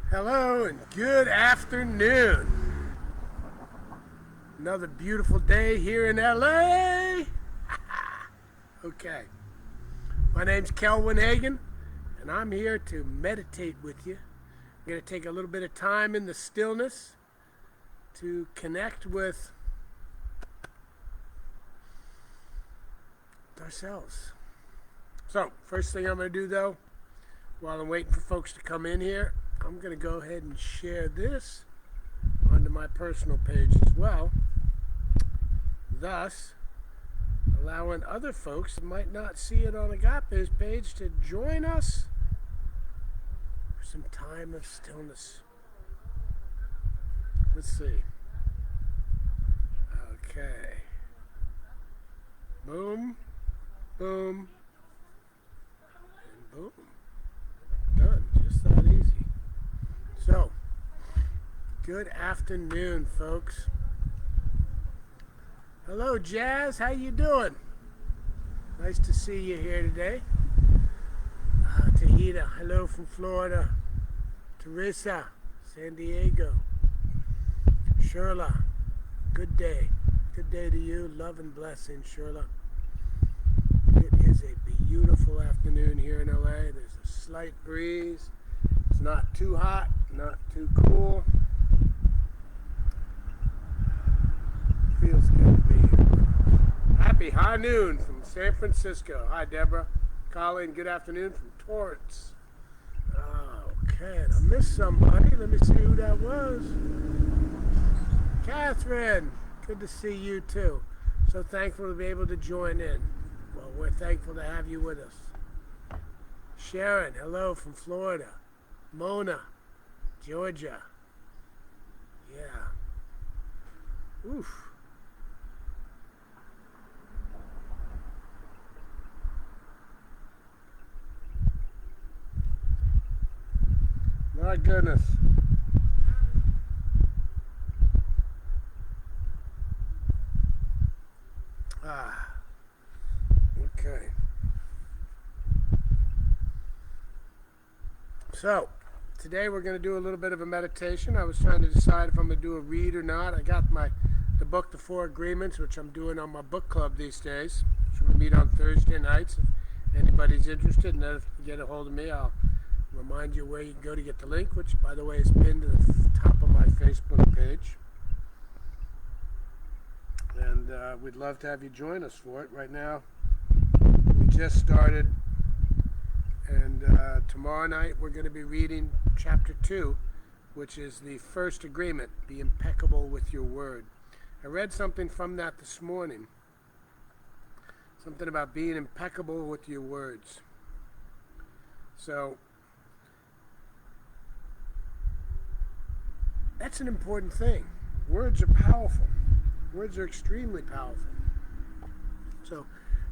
Hello and good afternoon. Another beautiful day here in LA. Okay. My name's Kelvin Hagen, and I'm here to meditate with you. I'm going to take a little bit of time in the stillness to connect with ourselves. So, first thing I'm going to do though, while I'm waiting for folks to come in here, I'm going to go ahead and share this onto my personal page as well, thus allowing other folks that might not see it on Agape's page to join us for some time of stillness. Let's see. Okay. Boom, boom, and boom. Done. Just that easy. So, good afternoon, folks. Hello, Jazz. How you doing? Nice to see you here today. Tahita, hello from Florida. Teresa, San Diego. Shirla, good day. Good day to you. Love and blessings, Shirla. It is a beautiful afternoon here in LA. There's a slight breeze. It's not too hot, not too cool. Feels good to be here. Happy high noon from San Francisco. Hi, Deborah. Colleen, good afternoon from Torrance. Okay, I missed somebody. Let me see who that was. Catherine, good to see you too. So thankful to be able to join in. Well, we're thankful to have you with us. Sharon, hello from Florida. Mona, Georgia. Yeah. Oof. My goodness. Okay. So, today we're going to do a little bit of a meditation. I was trying to decide if I'm going to do a read or not. I got the book, The Four Agreements, which I'm doing on my book club these days. So we meet on Thursday nights. If anybody's interested and if you get a hold of me, I'll remind you where you can go to get the link, which, by the way, is pinned to the top of my Facebook page. And we'd love to have you join us for it. Right now, we just started. And tomorrow night we're going to be reading chapter 2, which is the first agreement, be impeccable with your word. I read something from that this morning, something about being impeccable with your words. So that's an important thing. Words are powerful. Words are extremely powerful. So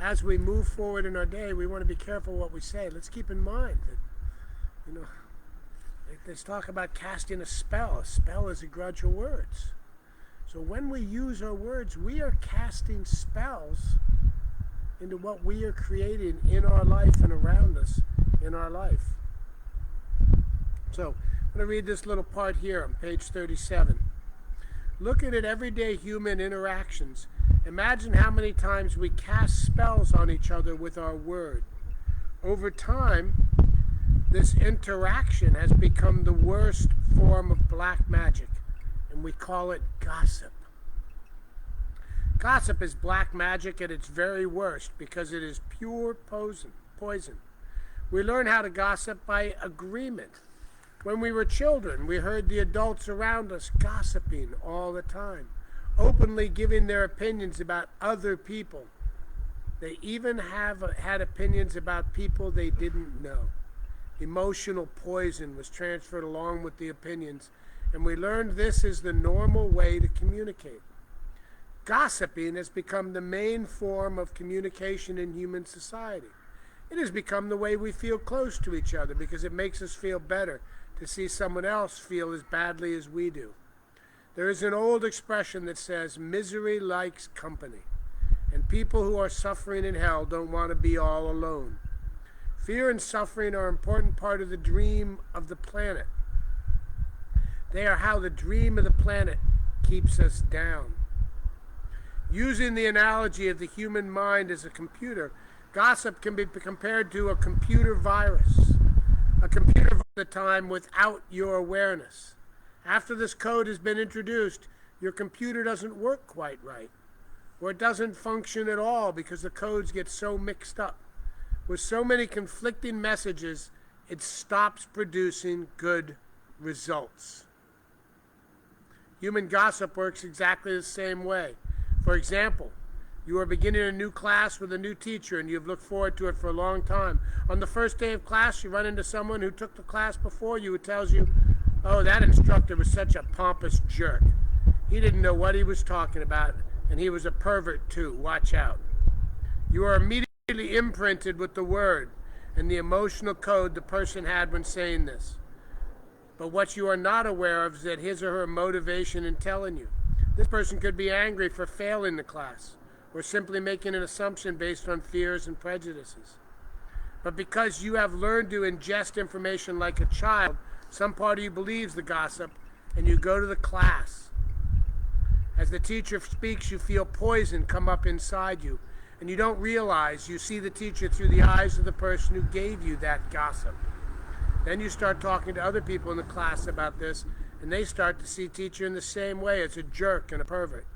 as we move forward in our day, we want to be careful what we say. Let's keep in mind that, let's talk about casting a spell. A spell is a grudge of words. So when we use our words, we are casting spells into what we are creating in our life and around us in our life. So I'm going to read this little part here on page 37. Looking at everyday human interactions, imagine how many times we cast spells on each other with our word. Over time, this interaction has become the worst form of black magic, and we call it gossip. Gossip is black magic at its very worst because it is pure poison. We learn how to gossip by agreement. When we were children, we heard the adults around us gossiping all the time, openly giving their opinions about other people. They even had opinions about people they didn't know. Emotional poison was transferred along with the opinions, and we learned this is the normal way to communicate. Gossiping has become the main form of communication in human society. It has become the way we feel close to each other because it makes us feel better to see someone else feel as badly as we do. There is an old expression that says, misery likes company, and people who are suffering in hell don't want to be all alone. Fear and suffering are an important part of the dream of the planet. They are how the dream of the planet keeps us down. Using the analogy of the human mind as a computer, gossip can be compared to a computer virus. A computer virus at a time without your awareness. After this code has been introduced, your computer doesn't work quite right, or it doesn't function at all because the codes get so mixed up. With so many conflicting messages, it stops producing good results. Human gossip works exactly the same way. For example, you are beginning a new class with a new teacher and you've looked forward to it for a long time. On the first day of class, you run into someone who took the class before you who tells you, "Oh, that instructor was such a pompous jerk. He didn't know what he was talking about, and he was a pervert too. Watch out." You are immediately imprinted with the word and the emotional code the person had when saying this. But what you are not aware of is that his or her motivation in telling you. This person could be angry for failing the class, or simply making an assumption based on fears and prejudices. But because you have learned to ingest information like a child, some part of you believes the gossip, and you go to the class. As the teacher speaks, you feel poison come up inside you, and you don't realize you see the teacher through the eyes of the person who gave you that gossip. Then you start talking to other people in the class about this, and they start to see teacher in the same way as a jerk and a pervert.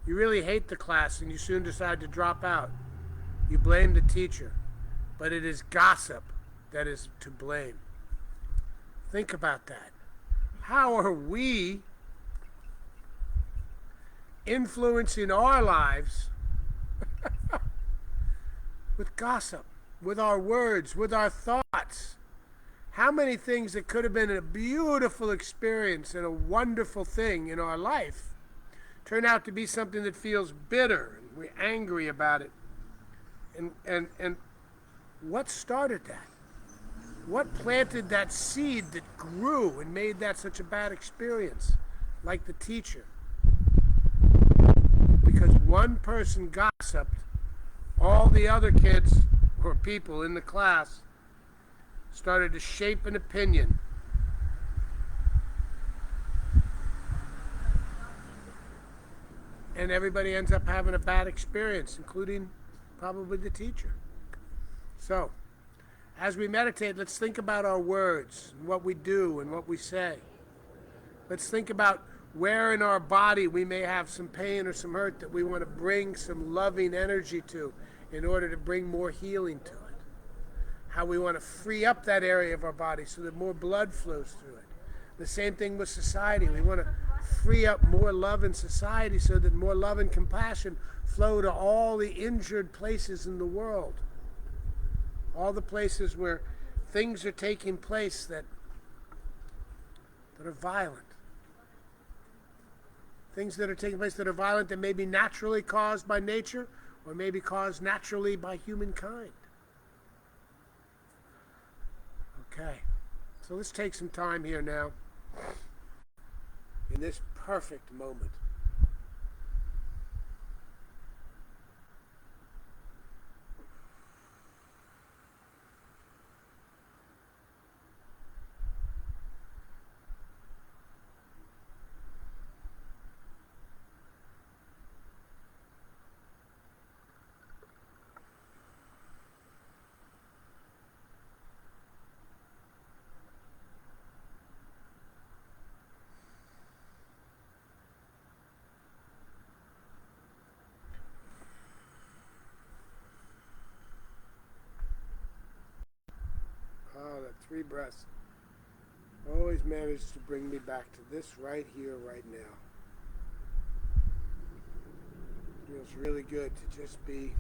You really hate the class, and you soon decide to drop out. You blame the teacher, but it is gossip that is to blame. Think about that. How are we influencing our lives with gossip, with our words, with our thoughts? How many things that could have been a beautiful experience and a wonderful thing in our life turn out to be something that feels bitter and we're angry about it? And what started that? What planted that seed that grew and made that such a bad experience, like the teacher? Because one person gossiped, all the other kids or people in the class started to shape an opinion. And everybody ends up having a bad experience, including probably the teacher. So, as we meditate, let's think about our words, and what we do and what we say. Let's think about where in our body we may have some pain or some hurt that we want to bring some loving energy to in order to bring more healing to it. How we want to free up that area of our body so that more blood flows through it. The same thing with society. We want to free up more love in society so that more love and compassion flow to all the injured places in the world. All the places where things are taking place that are violent. Things that are taking place that are violent that may be naturally caused by nature or may be caused naturally by humankind. Okay, so let's take some time here now in this perfect moment. Oh, that 3 breaths always managed to bring me back to this right here, right now. It feels really good to just be.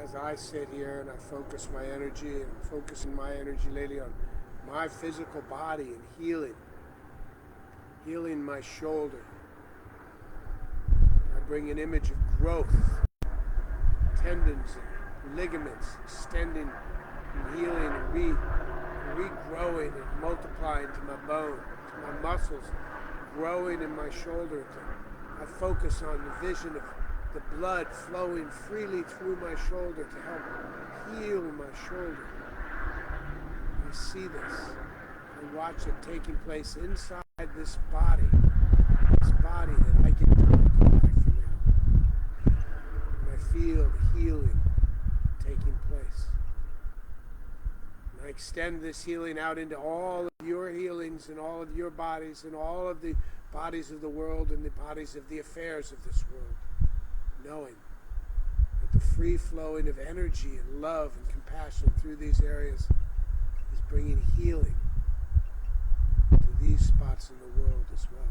As I sit here and I focus my energy, and I'm focusing my energy lately on my physical body and healing my shoulder. I bring an image of growth tendons and ligaments extending and healing and regrowing and multiplying to my bone, to my muscles growing in my shoulder. I focus on the vision of the blood flowing freely through my shoulder to help heal my shoulder. I see this. I watch it taking place inside this body that I get to occupy for now. And I feel the healing taking place. And I extend this healing out into all of your healings and all of your bodies and all of the bodies of the world and the bodies of the affairs of this world, knowing that the free flowing of energy and love and compassion through these areas is bringing healing to these spots in the world as well.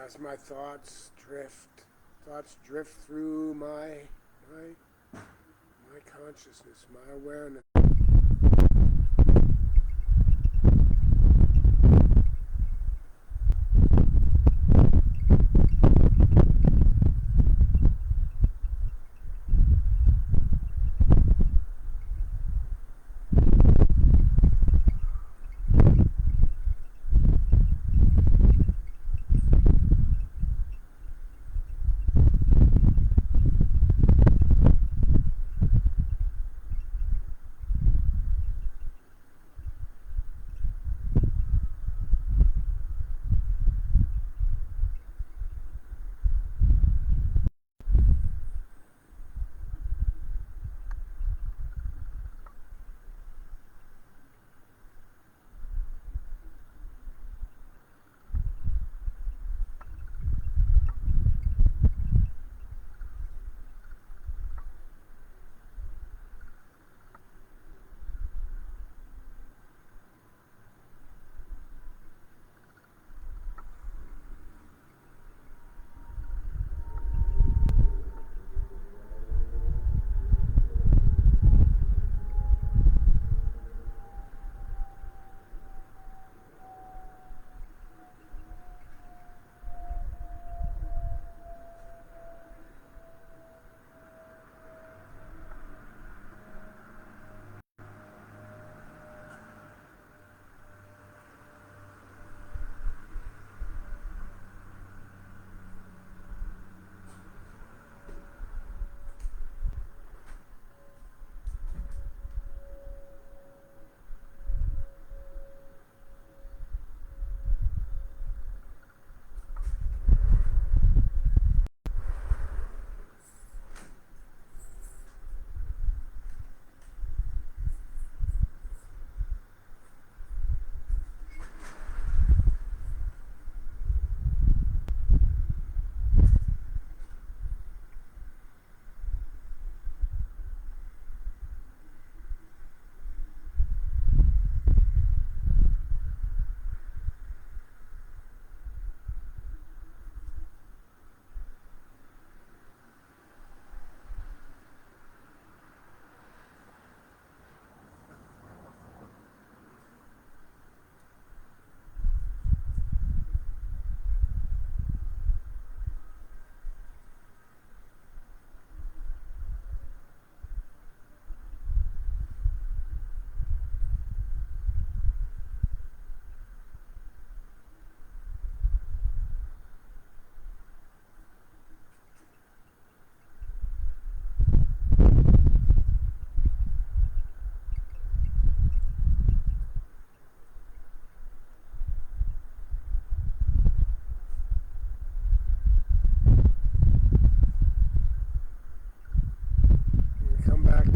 As my thoughts drift through my consciousness, my awareness.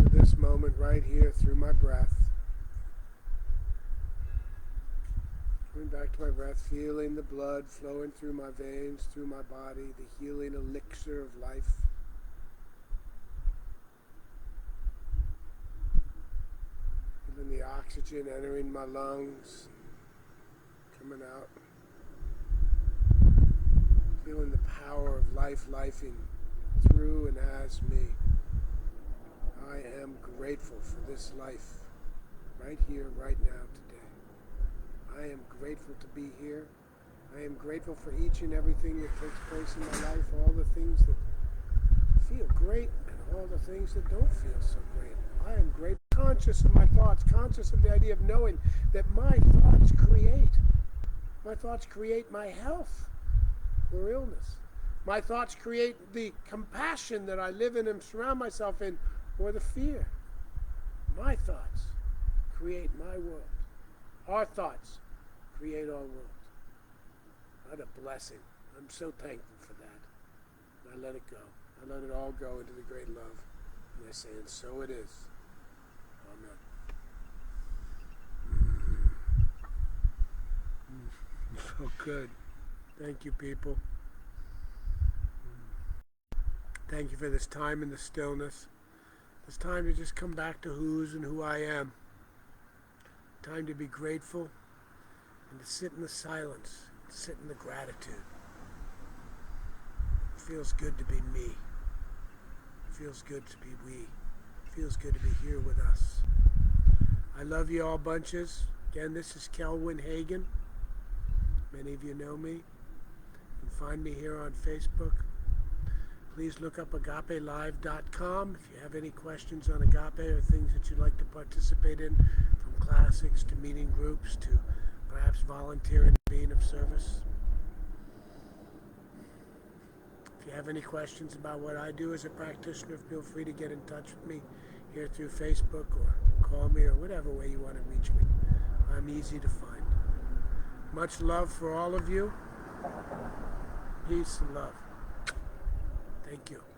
to this moment right here through my breath. Coming back to my breath, feeling the blood flowing through my veins, through my body, the healing elixir of life. Feeling the oxygen entering my lungs, coming out. Feeling the power of life lifing through and as me. I am grateful for this life, right here, right now, today. I am grateful to be here. I am grateful for each and everything that takes place in my life, all the things that feel great and all the things that don't feel so great. I am grateful, conscious of my thoughts, conscious of the idea of knowing that my thoughts create. My thoughts create my health or illness. My thoughts create the compassion that I live in and surround myself in, or the fear. My thoughts create my world. Our thoughts create our world. What a blessing. I'm so thankful for that. And I let it go. I let it all go into the great love. And I say, and so it is. Amen. So good. Thank you, people. Thank you for this time in the stillness. This time to just come back to who's and who I am. Time to be grateful and to sit in the silence, sit in the gratitude. It feels good to be me. It feels good to be we. It feels good to be here with us. I love you all bunches. Again, this is Kelwin Hagen. Many of you know me. You can find me here on Facebook. Please look up agapelive.com if you have any questions on agape or things that you'd like to participate in, from classics to meeting groups to perhaps volunteering and being of service. If you have any questions about what I do as a practitioner, feel free to get in touch with me here through Facebook or call me or whatever way you want to reach me. I'm easy to find. Much love for all of you. Peace and love. Thank you.